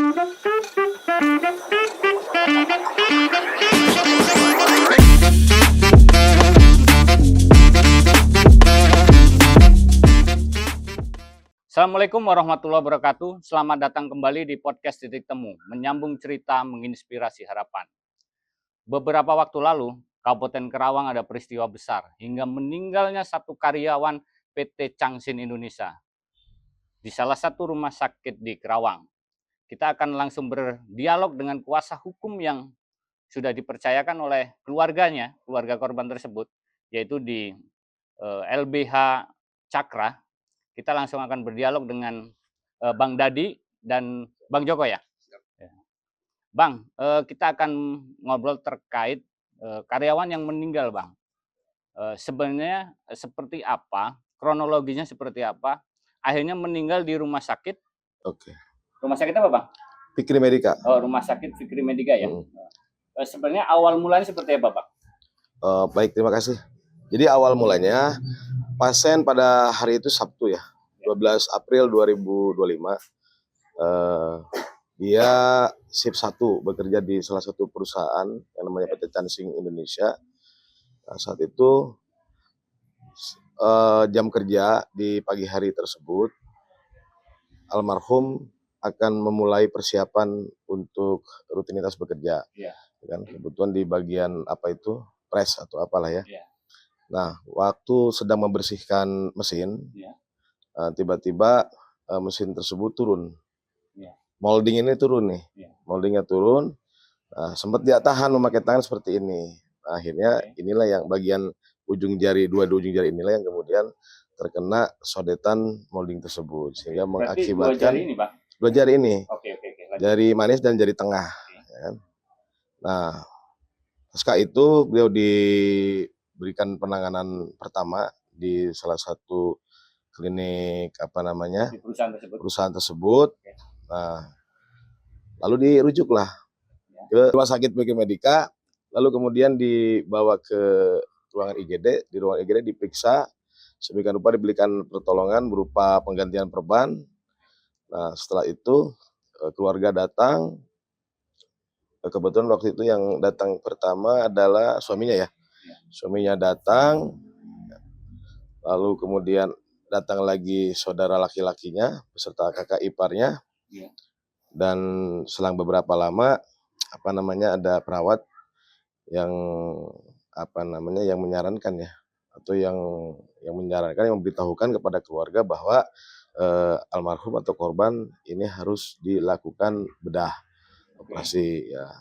Assalamualaikum warahmatullahi wabarakatuh. Selamat datang kembali di podcast Titik Temu, menyambung cerita menginspirasi harapan. Beberapa waktu lalu, Kabupaten Kerawang ada peristiwa besar hingga meninggalnya satu karyawan PT Changsin Indonesia di salah satu rumah sakit di Kerawang. Kita akan langsung berdialog dengan kuasa hukum yang sudah dipercayakan oleh keluarganya, keluarga korban tersebut, yaitu di LBH Cakra. Kita langsung akan berdialog dengan Bang Dadi dan Bang Joko ya. Bang, kita akan ngobrol terkait karyawan yang meninggal, Bang. Sebenarnya seperti apa, kronologinya seperti apa, akhirnya meninggal di rumah sakit. Oke. Rumah sakit apa, Bang? Fikri Medika. Oh, Rumah Sakit Fikri Medika ya. Sebenarnya awal mulanya seperti apa, Bang? Baik, terima kasih. Jadi awal mulanya pasien pada hari itu Sabtu ya, 12 April 2025. Dia shift 1 bekerja di salah satu perusahaan yang namanya PT Changsin Indonesia. Nah, saat itu jam kerja di pagi hari tersebut, almarhum akan memulai persiapan untuk rutinitas bekerja. Kan kebutuhan di bagian apa itu press atau apalah ya. Nah, waktu sedang membersihkan mesin, tiba-tiba mesin tersebut turun. Molding ini turun nih, moldingnya turun. Nah, sempat dia tahan memakai tangan seperti ini. Nah, akhirnya inilah yang bagian ujung jari, dua ujung jari inilah yang kemudian terkena sodetan molding tersebut, sehingga mengakibatkan dua jari ini, jari manis dan jari tengah. Ya. Nah, pasca itu beliau diberikan penanganan pertama di salah satu klinik di perusahaan tersebut. Nah, lalu dirujuklah ke rumah sakit Fikri Medika, lalu kemudian dibawa ke ruangan IGD. Di ruangan IGD diperiksa, sedemikian rupa diberikan pertolongan berupa penggantian perban. Nah, setelah itu keluarga datang. Kebetulan waktu itu yang datang pertama adalah suaminya ya. Suaminya datang, lalu kemudian datang lagi saudara laki-lakinya beserta kakak iparnya. Dan selang beberapa lama ada perawat yang yang menyarankan ya, atau yang menyarankan, yang memberitahukan kepada keluarga bahwa almarhum atau korban ini harus dilakukan bedah operasi ya.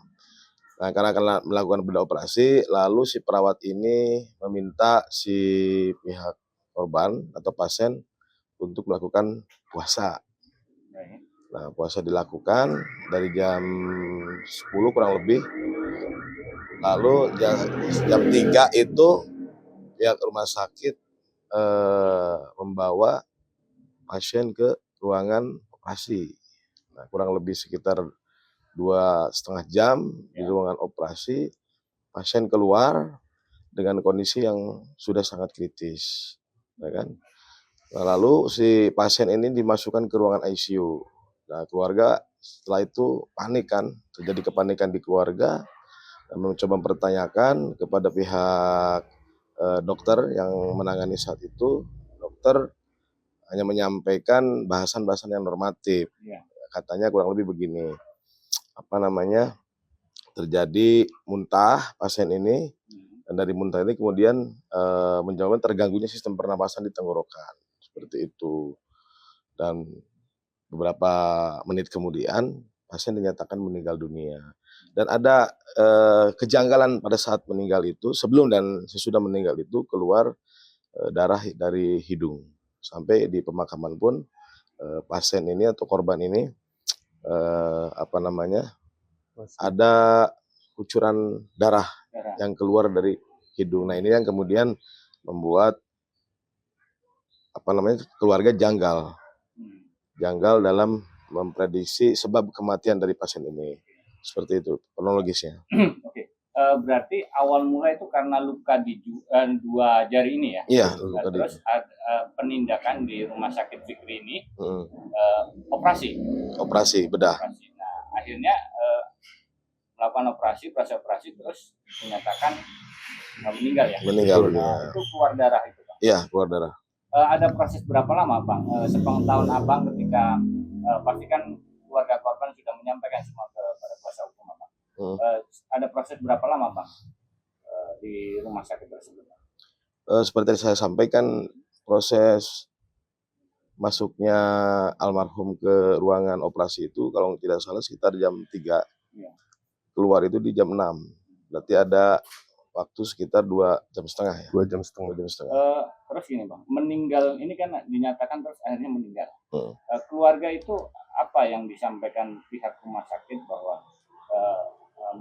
Nah, karena akan melakukan bedah operasi, lalu si perawat ini meminta si pihak korban atau pasien untuk melakukan puasa. Nah, puasa dilakukan dari jam 10 kurang lebih. Lalu jam 3 itu pihak rumah sakit membawa pasien ke ruangan operasi. Nah, kurang lebih sekitar 2,5 jam di ruangan operasi, pasien keluar dengan kondisi yang sudah sangat kritis, ya kan? Nah, lalu si pasien ini dimasukkan ke ruangan ICU. Nah, keluarga setelah itu panik kan, terjadi kepanikan di keluarga, dan mencoba mempertanyakan kepada pihak dokter yang menangani saat itu. Dokter hanya menyampaikan bahasan-bahasan yang normatif. Katanya kurang lebih begini, terjadi muntah pasien ini, dan dari muntah ini kemudian menyebabkan terganggunya sistem pernapasan di tenggorokan, seperti itu. Dan beberapa menit kemudian pasien dinyatakan meninggal dunia. Dan ada kejanggalan pada saat meninggal itu, sebelum dan sesudah meninggal itu keluar darah dari hidung. Sampai di pemakaman pun pasien ini atau korban ini ada kucuran darah yang keluar dari hidung. Nah, ini yang kemudian membuat keluarga janggal dalam memprediksi sebab kematian dari pasien ini. Seperti itu kronologisnya. Oke. Berarti awal mula itu karena luka di dua jari ini ya? Iya. Terus penindakan di rumah sakit Fikri ini operasi bedah. Nah, akhirnya melakukan operasi terus dinyatakan meninggal ya. Meninggal dunia. Itu keluar darah itu, Bang. Iya, keluar darah. Ada proses berapa lama, Bang? Sepengetahuan Abang ketika pastikan keluarga korban sudah menyampaikan semua kepada kuasa hukum, Bang. Ada proses berapa lama, Bang, di rumah sakit tersebut? Seperti yang saya sampaikan, proses masuknya almarhum ke ruangan operasi itu kalau tidak salah sekitar jam 3. Ya. Keluar itu di jam 6. Berarti ada waktu sekitar 2,5 jam ya. 2,5 jam. Terus gini, Bang, meninggal ini kan dinyatakan terus akhirnya meninggal. Keluarga itu apa yang disampaikan pihak rumah sakit bahwa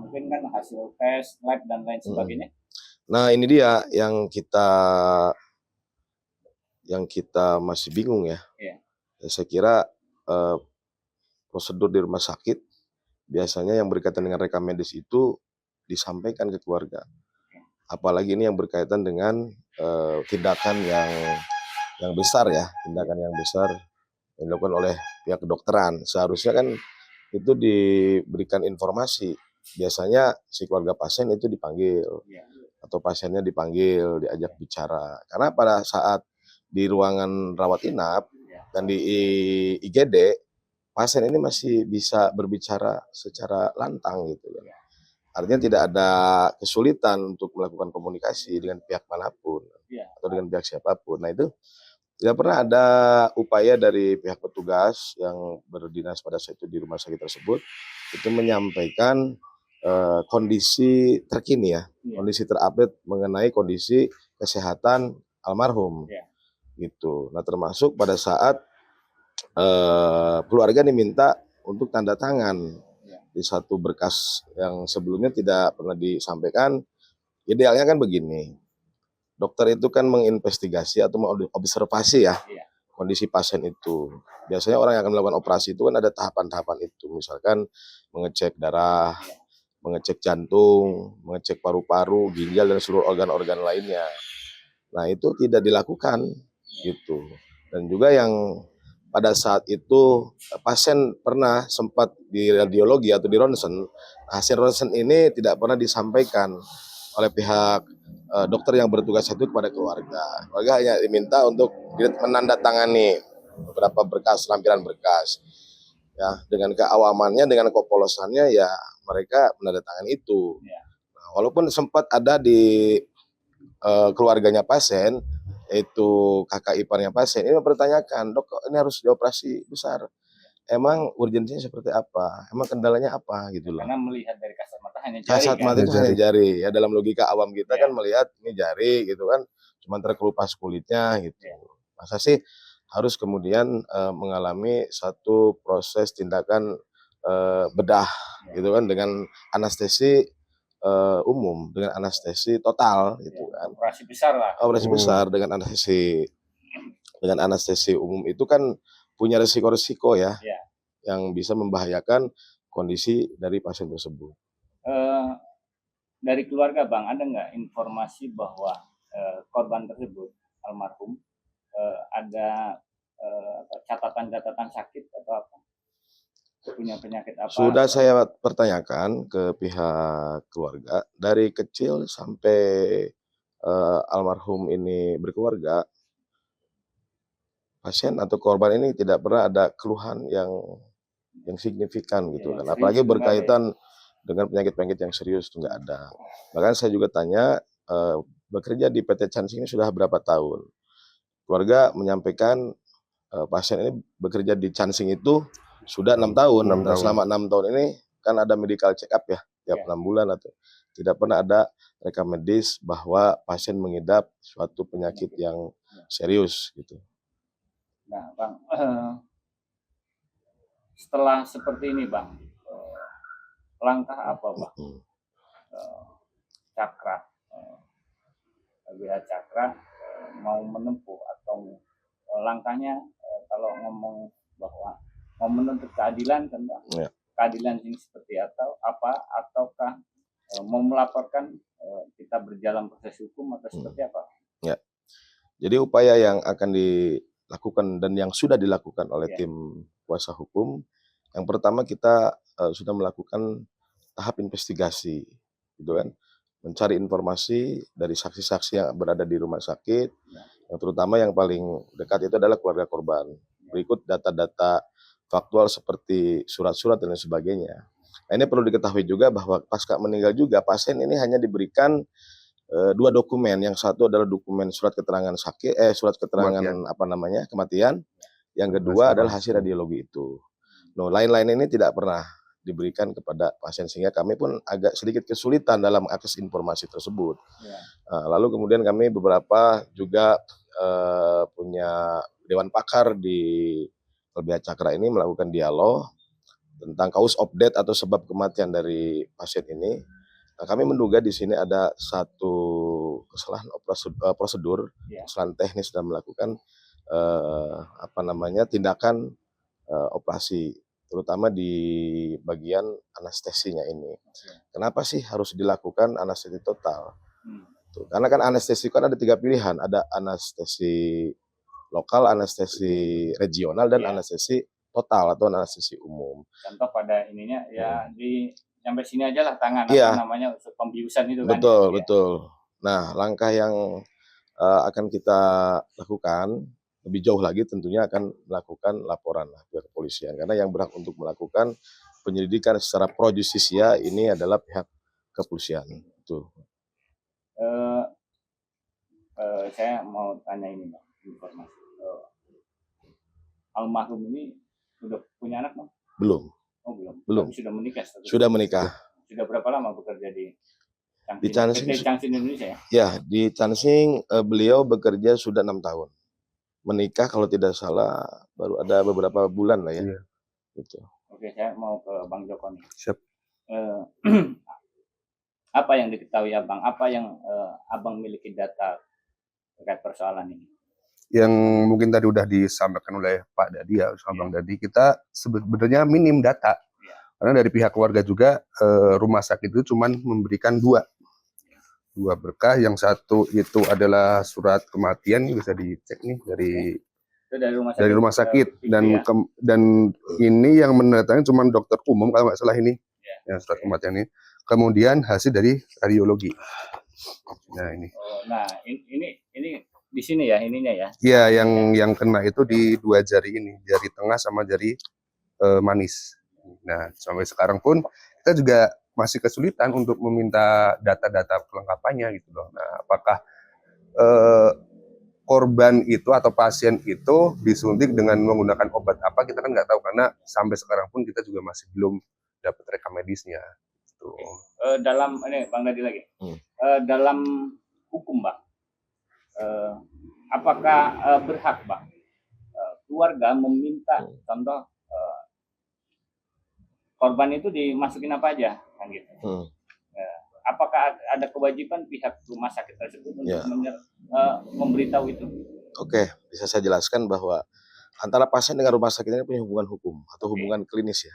mungkin kan hasil tes, lab dan lain sebagainya? Nah, ini dia yang kita masih bingung ya. Yeah. Saya kira prosedur di rumah sakit biasanya yang berkaitan dengan rekam medis itu disampaikan ke keluarga. Apalagi ini yang berkaitan dengan tindakan yang besar ya, tindakan yang besar yang dilakukan oleh pihak kedokteran. Seharusnya kan itu diberikan informasi. Biasanya si keluarga pasien itu dipanggil atau pasiennya dipanggil, diajak bicara. Karena pada saat di ruangan rawat inap dan di IGD, pasien ini masih bisa berbicara secara lantang gitu ya. Artinya tidak ada kesulitan untuk melakukan komunikasi dengan pihak manapun atau dengan pihak siapapun. Nah, itu tidak pernah ada upaya dari pihak petugas yang berdinas pada saat itu di rumah sakit tersebut itu menyampaikan kondisi terkini ya, kondisi terupdate mengenai kondisi kesehatan almarhum gitu. Nah, termasuk pada saat keluarga diminta untuk tanda tangan di satu berkas yang sebelumnya tidak pernah disampaikan. Idealnya kan begini, dokter itu kan menginvestigasi atau mengobservasi ya kondisi pasien itu. Biasanya orang yang akan melakukan operasi itu kan ada tahapan-tahapan itu, misalkan mengecek darah, mengecek jantung, mengecek paru-paru, ginjal dan seluruh organ-organ lainnya. Nah, itu tidak dilakukan gitu. Dan juga yang pada saat itu pasien pernah sempat di radiologi atau di ronsen, hasil ronsen ini tidak pernah disampaikan oleh pihak dokter yang bertugas itu kepada keluarga. Keluarga hanya diminta untuk menandatangani beberapa berkas, lampiran berkas. Ya, dengan keawamannya, dengan kepolosannya ya mereka menandatangani itu. Nah, walaupun sempat ada di keluarganya pasien, yaitu kakak iparnya pasien, ini mempertanyakan, dok ini harus dioperasi besar. Emang urgensinya seperti apa? Emang kendalanya apa gitu loh. Karena melihat dari kasat mata hanya jari. Kasat mata itu hanya jari. Ya dalam logika awam kita kan melihat ini jari gitu kan, cuma terkelupas kulitnya gitu. Masa sih harus kemudian mengalami satu proses tindakan bedah gitu kan dengan anestesi umum, dengan anestesi total gitu kan. Operasi besar lah. Operasi besar dengan anestesi umum itu kan punya resiko-resiko ya, yang bisa membahayakan kondisi dari pasien tersebut. Dari keluarga, Bang, ada nggak informasi bahwa korban tersebut almarhum ada catatan-catatan sakit atau apa? Punya penyakit apa? Sudah saya pertanyakan ke pihak keluarga, dari kecil sampai almarhum ini berkeluarga, pasien atau korban ini tidak pernah ada keluhan yang signifikan gitu kan. Apalagi berkaitan dengan penyakit-penyakit yang serius itu nggak ada. Bahkan saya juga tanya, bekerja di PT Cansing ini sudah berapa tahun? Keluarga menyampaikan pasien ini bekerja di Cansing itu sudah 6 tahun. Dan selama 6 tahun ini kan ada medical check up ya, tiap 6 bulan atau tidak pernah ada rekam medis bahwa pasien mengidap suatu penyakit yang serius gitu. Nah, Bang, setelah seperti ini, Bang, langkah apa, Bang? Cakra, LBH Cakra mau menempuh atau langkahnya kalau ngomong bahwa mau menuntut keadilan kan, Bang? Keadilan ini seperti apa ataukah mau melaporkan kita berjalan proses hukum atau seperti apa? Ya. Jadi upaya yang akan dilakukan dan yang sudah dilakukan oleh tim kuasa hukum, yang pertama kita sudah melakukan tahap investigasi, gitu kan, mencari informasi dari saksi-saksi yang berada di rumah sakit, yang terutama yang paling dekat itu adalah keluarga korban. Berikut data-data faktual seperti surat-surat dan lain sebagainya. Nah, ini perlu diketahui juga bahwa pasca meninggal juga pasien ini hanya diberikan 2 dokumen. Yang satu adalah dokumen surat keterangan surat keterangan kematian. Yang kedua adalah hasil radiologi itu. No, lain-lain ini tidak pernah diberikan kepada pasien sehingga kami pun agak sedikit kesulitan dalam akses informasi tersebut. Lalu kemudian kami beberapa juga punya dewan pakar di LBH Cakra ini melakukan dialog tentang cause of death atau sebab kematian dari pasien ini. Nah, kami menduga di sini ada satu kesalahan prosedur, kesalahan teknis dalam melakukan tindakan operasi, terutama di bagian anestesinya ini. Kenapa sih harus dilakukan anestesi total? Karena kan anestesi kan ada 3 pilihan, ada anestesi lokal, anestesi regional, dan anestesi total atau anestesi umum. Contoh pada ininya sampai sini aja lah tangan, untuk pembiusan itu kan. Betul. Nah, langkah yang akan kita lakukan lebih jauh lagi tentunya akan melakukan laporan pihak kepolisian, karena yang berhak untuk melakukan penyelidikan secara pro justisia ini adalah pihak kepolisian. Itu. Saya mau tanya ini, Bang, informasi. Almarhum ini sudah punya anak, Bang? Belum. Oh, belum. Belum. Tapi sudah menikah. Sudah menikah. Sudah berapa lama bekerja di Cansing Indonesia ya? Ya, di Cansing beliau bekerja sudah 6 tahun. Menikah kalau tidak salah baru ada beberapa bulan lah ya. Gitu. Oke, saya mau ke Bang Joko nih. Siap. Apa yang diketahui Abang? Apa yang Abang miliki data terkait persoalan ini? Yang mungkin tadi udah disampaikan oleh Pak Dadi ya, sama Bang Dadi, kita sebenarnya minim data. Karena dari pihak keluarga juga rumah sakit itu cuma memberikan dua berkah. Yang satu itu adalah surat kematian, bisa dicek nih dari rumah sakit dan ini yang menandatangani cuma dokter umum kalau nggak salah ini, ya, surat kematian ini. Kemudian hasil dari radiologi. Nah ini. Nah ini di sini ya ininya ya. Iya, yang kena itu di 2 jari ini, jari tengah sama jari manis. Nah, sampai sekarang pun kita juga masih kesulitan untuk meminta data-data kelengkapannya gitu loh. Nah, apakah korban itu atau pasien itu disuntik dengan menggunakan obat apa, kita kan nggak tahu, karena sampai sekarang pun kita juga masih belum dapat rekam medisnya. Gitu. Dalam ini Bang Dadi lagi. Dalam hukum, Bang, apakah berhak, Bang, keluarga meminta contoh korban itu dimasukin apa aja, kan gitu? Apakah ada kewajiban pihak rumah sakit tersebut untuk memberitahu itu? Oke, bisa saya jelaskan bahwa antara pasien dengan rumah sakit ini punya hubungan hukum atau hubungan klinis ya,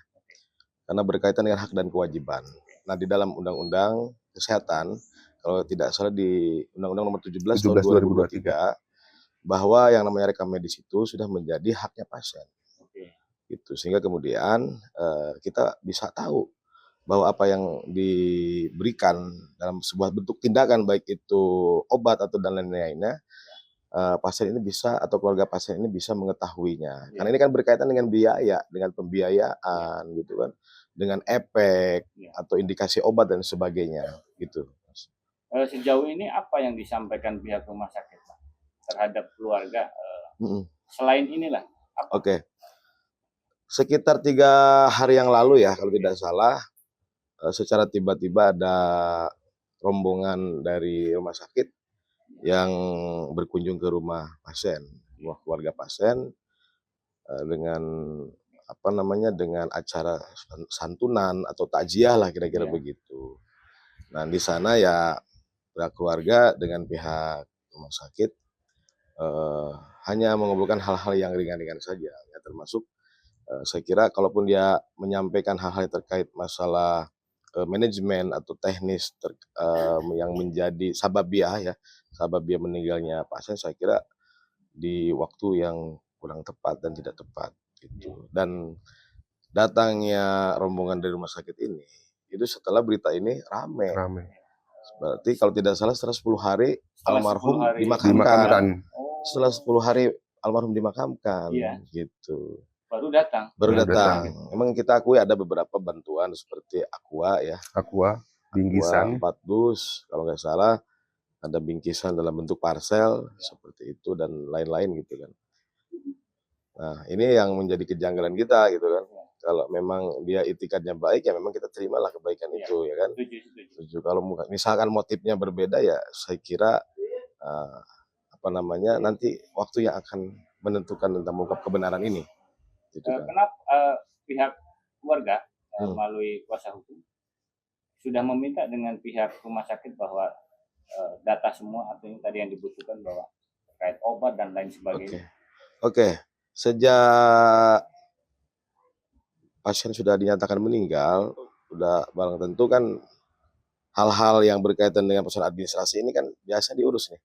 karena berkaitan dengan hak dan kewajiban. Nah, di dalam Undang-Undang Kesehatan, kalau tidak salah di Undang-Undang Nomor 17 tahun 2023, bahwa yang namanya rekam medis itu sudah menjadi haknya pasien. Gitu. Sehingga kemudian kita bisa tahu bahwa apa yang diberikan dalam sebuah bentuk tindakan, baik itu obat atau dan lain-lainnya, pasien ini bisa atau keluarga pasien ini bisa mengetahuinya. Karena ini kan berkaitan dengan biaya, dengan pembiayaan gitu kan, dengan efek atau indikasi obat dan sebagainya gitu. Sejauh ini apa yang disampaikan pihak rumah sakit, Pak, terhadap keluarga selain inilah? Oke. Sekitar 3 hari yang lalu ya kalau tidak salah, secara tiba-tiba ada rombongan dari rumah sakit yang berkunjung ke rumah pasien, rumah keluarga pasien, dengan dengan acara santunan atau takziah lah kira-kira begitu. Nah, di sana ya pihak keluarga dengan pihak rumah sakit hanya mengobrolkan hal-hal yang ringan-ringan saja, ya, termasuk saya kira kalaupun dia menyampaikan hal-hal terkait masalah manajemen atau teknis yang menjadi sababiah meninggalnya pasien, saya kira di waktu yang kurang tepat dan tidak tepat gitu. Dan datangnya rombongan dari rumah sakit ini, itu setelah berita ini rame. Berarti kalau tidak salah setelah 10 hari almarhum dimakamkan. Setelah 10 hari almarhum dimakamkan, gitu. Baru datang. Memang kita akui ada beberapa bantuan seperti Aqua ya. Bingkisan. 4 dus, kalau nggak salah ada bingkisan dalam bentuk parcel seperti itu dan lain-lain gitu kan. Nah ini yang menjadi kejanggalan kita gitu kan. Kalau memang dia itikadnya baik ya memang kita terimalah kebaikan itu ya kan. Setuju. Kalau misalkan motifnya berbeda ya saya kira nanti waktu yang akan menentukan tentang mengungkap kebenaran ini. Gitu kan. Kenapa pihak keluarga melalui kuasa hukum sudah meminta dengan pihak rumah sakit bahwa data semua atau yang tadi yang dibutuhkan bahwa terkait obat dan lain sebagainya. Oke. Sejak pasien sudah dinyatakan meninggal, udah barang tentu kan hal-hal yang berkaitan dengan persoalan administrasi ini kan biasa diurus nih.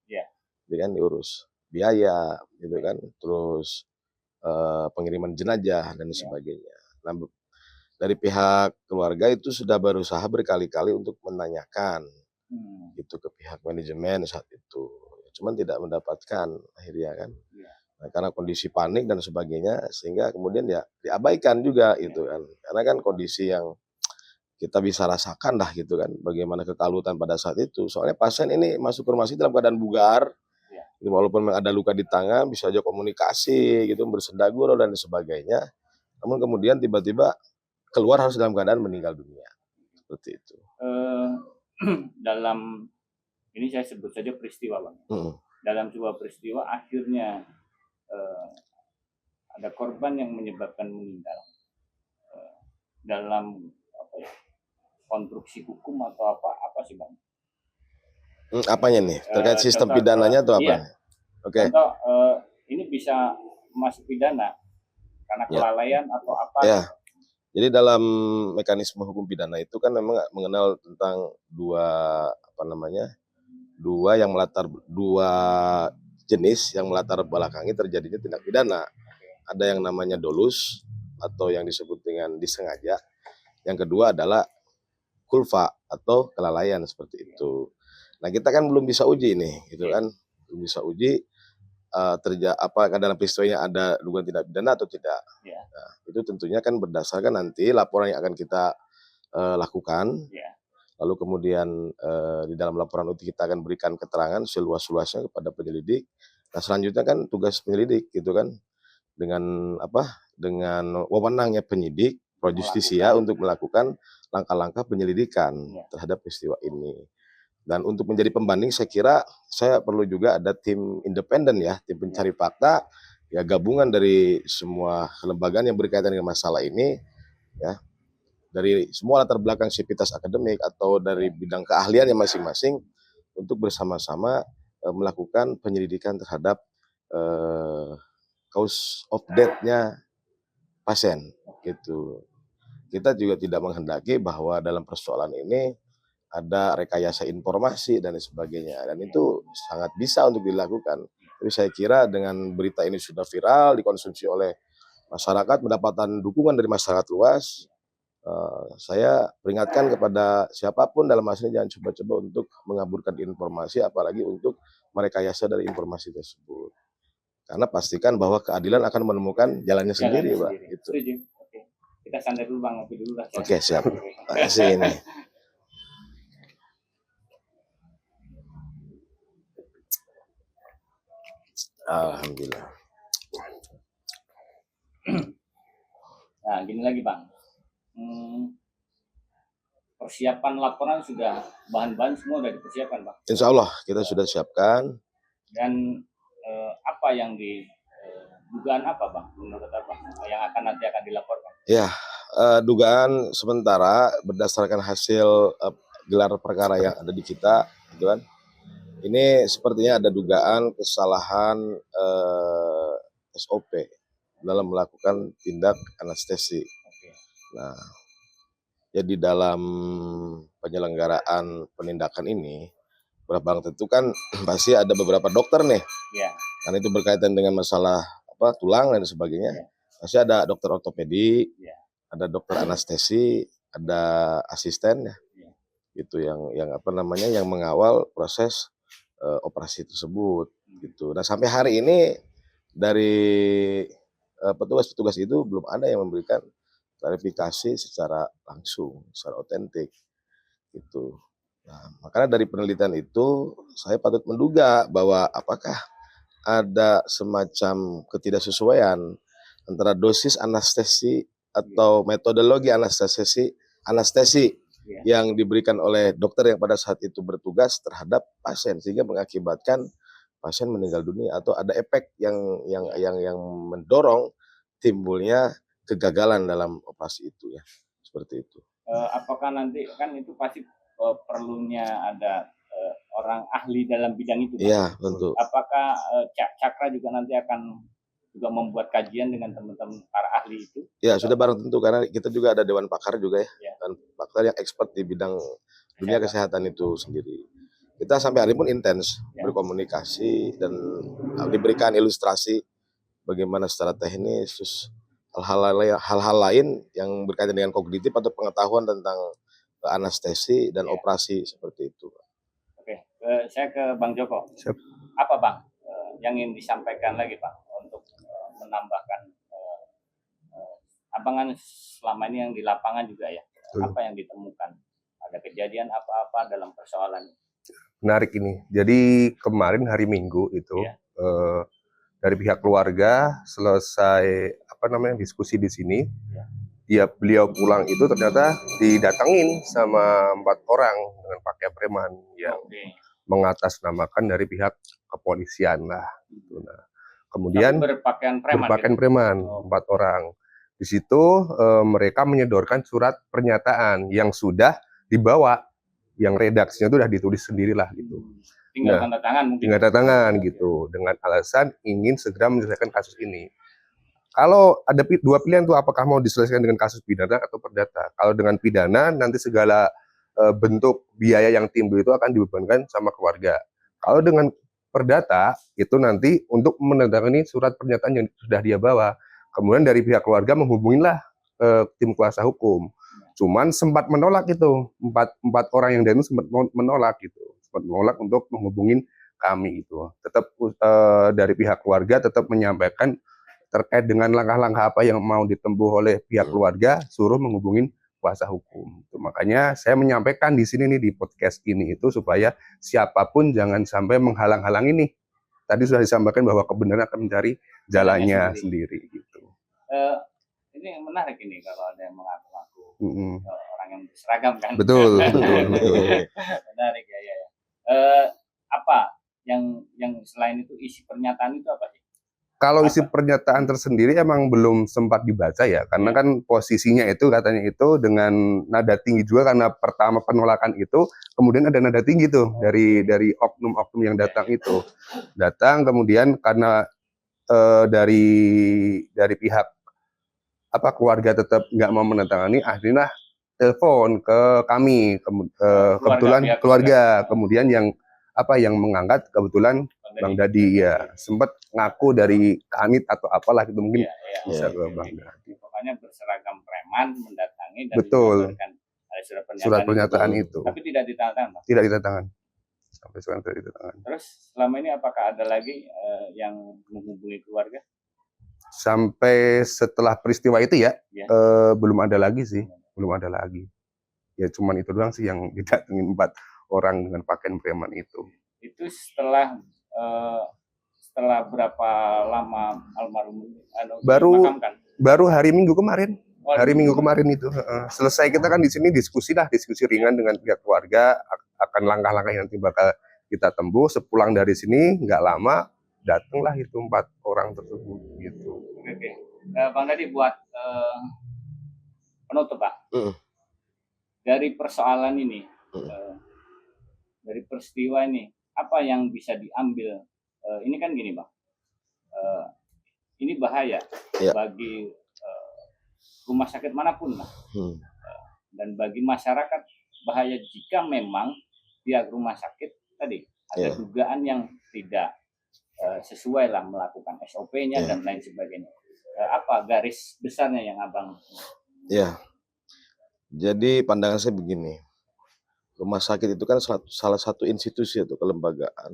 Iya kan, diurus biaya gitu kan, terus pengiriman jenazah dan sebagainya. Nah, dari pihak keluarga itu sudah berusaha berkali-kali untuk menanyakan itu ke pihak manajemen saat itu, cuman tidak mendapatkan akhirnya kan. Nah, karena kondisi panik dan sebagainya sehingga kemudian ya diabaikan juga gitu kan, karena kan kondisi yang kita bisa rasakan lah gitu kan, bagaimana kekalutan pada saat itu. Soalnya pasien ini masuk ke rumah sakit dalam keadaan bugar, walaupun ada luka di tangan bisa aja komunikasi gitu, bersendagurau dan sebagainya, namun kemudian tiba-tiba keluar harus dalam keadaan meninggal dunia seperti itu. Dalam ini saya sebut saja peristiwa Bang. Dalam sebuah peristiwa akhirnya ada korban yang menyebabkan meninggal. Dalam konstruksi hukum atau apa sih Bang? Apanya nih? Terkait sistem pidananya atau apa? Iya. Contoh ini bisa masuk pidana karena kelalaian atau apa? Jadi dalam mekanisme hukum pidana itu kan memang mengenal tentang dua jenis yang melatar belakangi terjadinya tindak pidana. Ada yang namanya dolus atau yang disebut dengan disengaja. Yang kedua adalah kulfa atau kelalaian seperti itu. Nah kita kan belum bisa uji nih, gitu kan, belum bisa uji apakah dalam peristiwanya ada dugaan tindak pidana atau tidak. Nah, itu tentunya kan berdasarkan nanti laporan yang akan kita lakukan. Lalu kemudian di dalam laporan itu kita akan berikan keterangan seluas-luasnya kepada penyelidik. Nah selanjutnya kan tugas penyelidik gitu kan, dengan wewenangnya penyidik pro justisia untuk melakukan langkah-langkah penyelidikan terhadap peristiwa ini. Dan untuk menjadi pembanding saya kira saya perlu juga ada tim independen ya, tim pencari fakta ya, gabungan dari semua kelembagaan yang berkaitan dengan masalah ini ya, dari semua latar belakang sivitas akademik atau dari bidang keahlian yang masing-masing untuk bersama-sama melakukan penyelidikan terhadap cause of death-nya pasien gitu. Kita juga tidak menghendaki bahwa dalam persoalan ini ada rekayasa informasi dan sebagainya, dan itu sangat bisa untuk dilakukan. Tapi saya kira dengan berita ini sudah viral, dikonsumsi oleh masyarakat, mendapatkan dukungan dari masyarakat luas, saya peringatkan kepada siapapun dalam hal ini jangan coba-coba untuk mengaburkan informasi, apalagi untuk merekayasa dari informasi tersebut. Karena pastikan bahwa keadilan akan menemukan jalannya sendiri, Pak. Gitu. Oke. Kita santai dulu Bang, ngopi dulu lah. Oke, siap. Terima kasih ini. Alhamdulillah. Nah, gini lagi Bang. Persiapan laporan sudah, bahan-bahan semua sudah dipersiapkan Bang? Insya Allah kita sudah siapkan. Dan apa yang dugaan apa Bang menurut Abang yang nanti akan dilaporkan? Ya, dugaan sementara berdasarkan hasil gelar perkara yang ada di kita, gitu kan. Ini sepertinya ada dugaan kesalahan SOP dalam melakukan tindak anestesi. Nah, jadi dalam penyelenggaraan penindakan ini, Bang tentu kan pasti ada beberapa dokter nih. Karena itu berkaitan dengan masalah tulang dan sebagainya. Pasti ada dokter ortopedi, ada dokter anestesi, ada asisten ya, itu yang apa namanya, yang mengawal proses operasi tersebut gitu. Nah sampai hari ini dari petugas-petugas itu belum ada yang memberikan klarifikasi secara langsung, secara otentik gitu. Nah, makanya dari penelitian itu saya patut menduga bahwa apakah ada semacam ketidaksesuaian antara dosis anestesi atau metodologi anestesi yang diberikan oleh dokter yang pada saat itu bertugas terhadap pasien sehingga mengakibatkan pasien meninggal dunia atau ada efek yang mendorong timbulnya kegagalan dalam operasi itu ya, seperti itu. Apakah nanti kan itu pasti perlunya ada orang ahli dalam bidang itu, Pak? Iya, tentu. Apakah Cakra juga nanti akan juga membuat kajian dengan teman-teman para ahli itu? Ya, sudah barang tentu karena kita juga ada dewan pakar juga ya. Dan pakar yang expert di bidang dunia kesehatan itu sendiri. Kita sampai hari pun intens berkomunikasi dan diberikan ilustrasi bagaimana secara teknis, terus hal-hal lain yang berkaitan dengan kognitif atau pengetahuan tentang anestesi dan operasi seperti itu. Oke, saya ke Bang Joko. Siap. Apa Bang yang ingin disampaikan lagi Bang untuk menambahkan abangan selama ini yang di lapangan juga ya? Apa yang ditemukan? Ada kejadian apa-apa dalam persoalan ini? Menarik ini. Jadi kemarin hari Minggu itu dari pihak keluarga selesai diskusi di sini. Beliau pulang itu ternyata didatengin sama 4 orang dengan pakai preman yang mengatasnamakan dari pihak kepolisian lah. Gitu. Nah, kemudian berpakaian preman 4 orang. Di situ mereka menyodorkan surat pernyataan yang sudah dibawa, yang redaksinya itu sudah ditulis sendirilah gitu. Tinggal tanda tangan mungkin. Tinggal tanda tangan gitu, dengan alasan ingin segera menyelesaikan kasus ini. Kalau ada 2 pilihan tuh, apakah mau diselesaikan dengan kasus pidana atau perdata. Kalau dengan pidana nanti segala bentuk biaya yang timbul itu akan dibebankan sama keluarga. Kalau dengan perdata itu nanti untuk menandatangani surat pernyataan yang sudah dia bawa. Kemudian dari pihak keluarga menghubungilah tim kuasa hukum. Cuman sempat menolak itu, 4 orang yang dari itu sempat menolak gitu, sempat menolak untuk menghubungin kami itu. Tetap dari pihak keluarga tetap menyampaikan terkait dengan langkah-langkah apa yang mau ditempuh oleh pihak keluarga, suruh menghubungin kuasa hukum. Itu makanya saya menyampaikan di sini nih di podcast ini itu supaya siapapun jangan sampai menghalang-halangi nih. Tadi sudah disampaikan bahwa kebenaran akan mencari jalannya sendiri gitu. Ini menarik ini kalau ada yang mengaku-ngaku orang yang berseragam kan. Betul. Menarik ya. Apa yang selain itu isi pernyataan itu apa sih? Kalau isi pernyataan tersendiri emang belum sempat dibaca ya, karena kan posisinya itu katanya itu dengan nada tinggi juga, karena pertama penolakan itu, kemudian ada nada tinggi tuh dari oknum-oknum yang datang itu. Datang kemudian karena dari pihak keluarga tetap nggak mau menandatangani, akhirnya telepon ke kami, kebetulan keluarga, kemudian yang mengangkat kebetulan Bang Dadi ya, sempat ngaku dari Kanit atau apalah gitu, mungkin bisa ke Bang Dadi. Pokoknya berseragam preman mendatangi dan menyampaikan surat pernyataan itu. Tapi tidak ditandatangan. Tidak ditandatangan. Sampai sekarang tidak ditandatangan. Terus selama ini apakah ada lagi yang menghubungi keluarga? Sampai setelah peristiwa itu belum ada lagi sih, belum ada lagi. Ya cuman itu doang sih yang didatengin 4 orang dengan pakaian preman itu. Itu setelah berapa lama almarhum dimakamkan? Baru hari Minggu kemarin. Hari Minggu kemarin itu. Selesai kita kan di sini diskusi ringan dengan pihak keluarga akan langkah-langkah yang nanti bakal kita tempuh. Sepulang dari sini nggak lama datanglah itu 4 orang tersebut gitu. Oke. Bang Dadi buat penutup Pak. Dari persoalan ini, dari peristiwa ini, apa yang bisa diambil? Ini kan gini Bang, ini bahaya bagi rumah sakit manapun lah, dan bagi masyarakat bahaya jika memang pihak rumah sakit tadi ada dugaan yang tidak sesuai lah melakukan SOP-nya dan lain sebagainya. Apa garis besarnya yang Abang Ya, jadi pandangan saya begini, rumah sakit itu kan salah satu institusi atau kelembagaan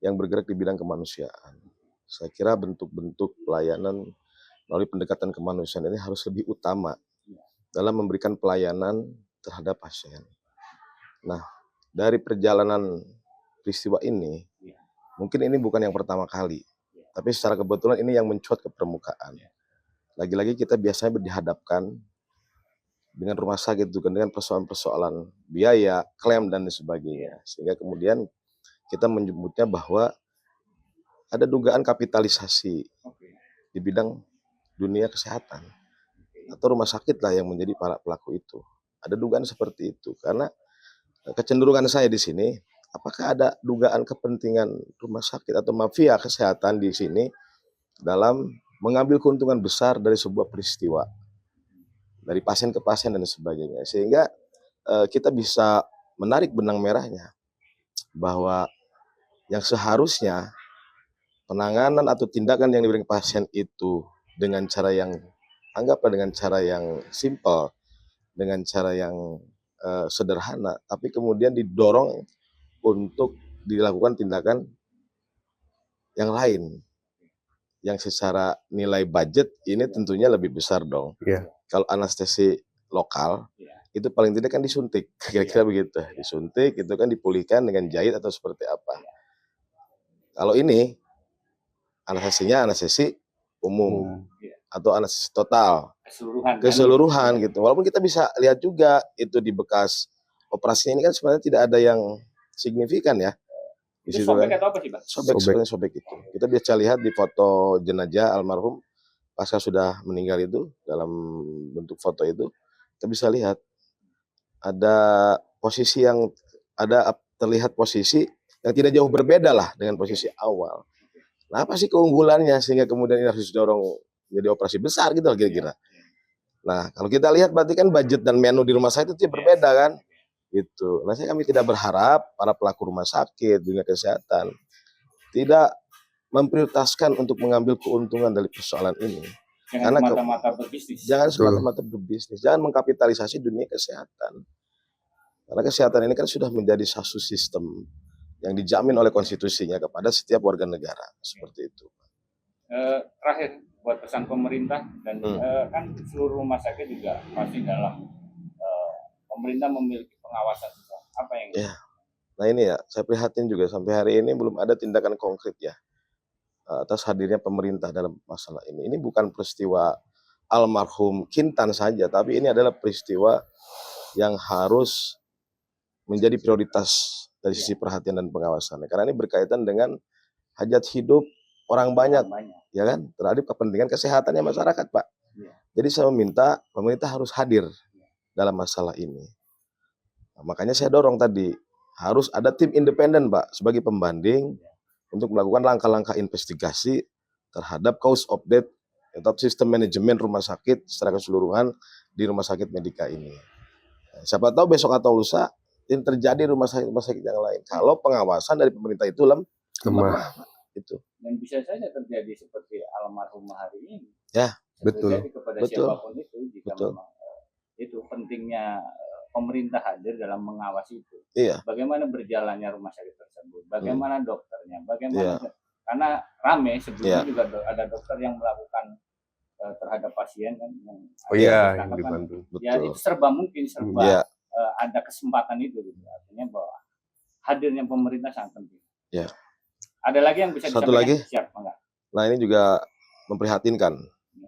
yang bergerak di bidang kemanusiaan. Saya kira bentuk-bentuk pelayanan melalui pendekatan kemanusiaan ini harus lebih utama dalam memberikan pelayanan terhadap pasien. Nah, dari perjalanan peristiwa ini, mungkin ini bukan yang pertama kali, tapi secara kebetulan ini yang mencuat ke permukaan. Lagi-lagi kita biasanya dihadapkan dengan rumah sakit juga dengan persoalan-persoalan biaya, klaim, dan sebagainya. Sehingga kemudian kita menyebutnya bahwa ada dugaan kapitalisasi di bidang dunia kesehatan. Atau rumah sakit lah yang menjadi para pelaku itu. Ada dugaan seperti itu. Karena kecenderungan saya di sini, apakah ada dugaan kepentingan rumah sakit atau mafia kesehatan di sini dalam mengambil keuntungan besar dari sebuah peristiwa, dari pasien ke pasien dan sebagainya, sehingga kita bisa menarik benang merahnya bahwa yang seharusnya penanganan atau tindakan yang diberikan pasien itu dengan cara yang anggaplah dengan cara yang simpel, dengan cara yang sederhana, tapi kemudian didorong untuk dilakukan tindakan yang lain, yang secara nilai budget ini tentunya lebih besar dong. Kalau anestesi lokal itu paling tidak kan disuntik, kira-kira begitu. Disuntik itu kan dipulihkan dengan jahit atau seperti apa. Kalau ini anestesinya anestesi umum atau anestesi total, keseluruhan gitu. Walaupun kita bisa lihat juga itu di bekas operasinya ini kan sebenarnya tidak ada yang signifikan ya. Di situ sobek kan atau apa sih, Pak? sobek itu. Kita bisa lihat di foto jenazah almarhum pasca sudah meninggal itu, dalam bentuk foto itu kita bisa lihat ada posisi yang terlihat posisi yang tidak jauh berbeda lah dengan posisi awal. Nah, apa sih keunggulannya sehingga kemudian ini harus didorong jadi operasi besar gitu kira-kira. Nah, kalau kita lihat berarti kan budget dan menu di rumah sakit itu berbeda kan. Gitu. Nah, kami tidak berharap para pelaku rumah sakit, dunia kesehatan tidak memprioritaskan untuk mengambil keuntungan dari persoalan ini. Jangan semata-mata berbisnis. Jangan semata-mata berbisnis. Jangan mengkapitalisasi dunia kesehatan. Karena kesehatan ini kan sudah menjadi satu sistem yang dijamin oleh konstitusinya kepada setiap warga negara. Seperti itu. Terakhir, buat pesan pemerintah dan kan seluruh rumah sakit juga masih dalam pemerintah memiliki pengawasan juga. Apa yang Nah ini ya, saya prihatin juga sampai hari ini belum ada tindakan konkret ya atas hadirnya pemerintah dalam masalah ini. Ini bukan peristiwa almarhum Kintan saja, tapi ini adalah peristiwa yang harus menjadi prioritas dari sisi perhatian dan pengawasan. Karena ini berkaitan dengan hajat hidup orang banyak, ya kan, terhadap kepentingan kesehatannya masyarakat, Pak. Jadi saya meminta pemerintah harus hadir dalam masalah ini. Nah, makanya saya dorong tadi harus ada tim independen, Pak, sebagai pembanding untuk melakukan langkah-langkah investigasi terhadap cause of death atau sistem manajemen rumah sakit secara keseluruhan di rumah sakit Medika ini. Nah, siapa tahu besok atau lusa ini terjadi rumah sakit yang lain. Kalau pengawasan dari pemerintah itu lemah. Itu. Dan bisa saja terjadi seperti almarhum hari ini. Ya, betul. Terjadi kepada siapapun itu jika memang itu pentingnya pemerintah hadir dalam mengawasi itu. Iya. Bagaimana berjalannya rumah sakit tersebut, bagaimana dokternya, bagaimana karena rame sebelumnya juga ada dokter yang melakukan terhadap pasien kan yang dibantu. Ya itu serba mungkin ada kesempatan itu gitu. Artinya bahwa hadirnya pemerintah sangat penting. Ya. Ada lagi yang bisa disampaikan? Satu lagi. Siap, enggak? Nah, ini juga memprihatinkan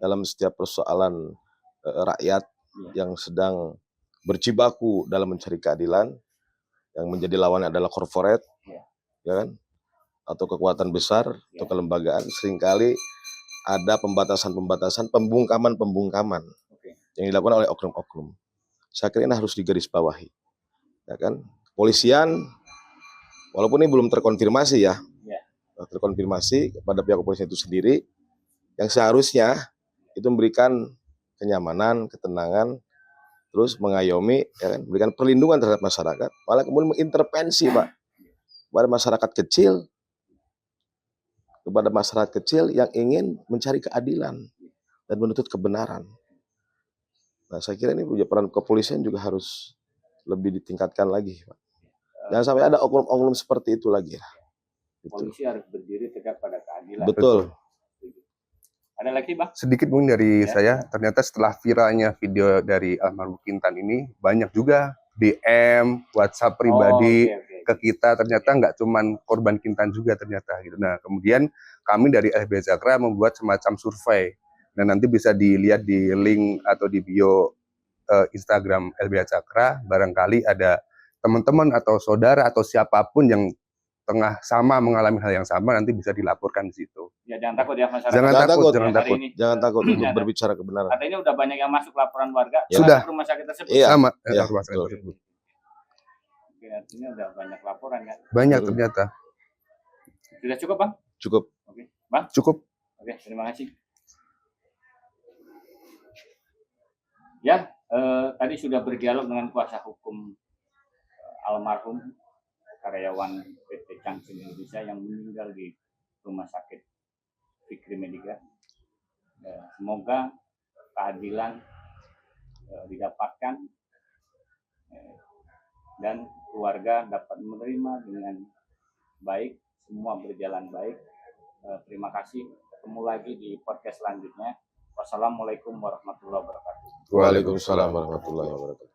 dalam setiap persoalan rakyat yang sedang berjibaku dalam mencari keadilan, yang menjadi lawannya adalah corporate, ya kan, atau kekuatan besar atau kelembagaan. Seringkali ada pembatasan-pembatasan, pembungkaman yang dilakukan oleh oknum-oknum. Saya kira ini harus digarisbawahi, ya kan. Kepolisian, walaupun ini belum terkonfirmasi terkonfirmasi kepada pihak kepolisian itu sendiri, yang seharusnya itu memberikan kenyamanan, ketenangan, terus mengayomi, ya kan, memberikan perlindungan terhadap masyarakat, malah kemudian mengintervensi, Pak, kepada masyarakat kecil yang ingin mencari keadilan dan menuntut kebenaran. Nah, saya kira ini peran kepolisian juga harus lebih ditingkatkan lagi, Pak. Jangan sampai ada oknum-oknum seperti itu lagi. Gitu. Polisi harus berdiri tegak pada keadilan. Betul. Ada lagi, Bang? Sedikit mungkin dari Ya. saya, ternyata setelah viralnya video dari almarhum Kintan ini, banyak juga DM, WhatsApp pribadi ke kita, ternyata nggak cuman korban Kintan juga ternyata gitu. Nah, kemudian kami dari LBH Cakra membuat semacam survei. Dan nanti bisa dilihat di link atau di bio Instagram LBH Cakra, barangkali ada teman-teman atau saudara atau siapapun yang tengah sama mengalami hal yang sama, nanti bisa dilaporkan di situ. Ya, jangan takut ya masyarakat. Jangan takut, jangan takut. Jangan takut untuk berbicara kebenaran. Katanya udah banyak yang masuk laporan warga. Sudah. Rumah sakit tersebut. Iya. Sama Iya, rumah sakit betul. tersebut. Oke, artinya udah banyak laporan kan. Banyak ternyata. Sudah cukup, Bang? Cukup. Oke, Bang? Cukup. Oke, terima kasih. Ya, tadi sudah berdialog dengan kuasa hukum almarhum karyawan PT Changsun Indonesia yang meninggal di Rumah Sakit Fikri Medika. Semoga keadilan didapatkan dan keluarga dapat menerima dengan baik, semua berjalan baik. Terima kasih. Ketemu lagi di podcast selanjutnya. Wassalamualaikum warahmatullahi wabarakatuh. Waalaikumsalam warahmatullahi wabarakatuh.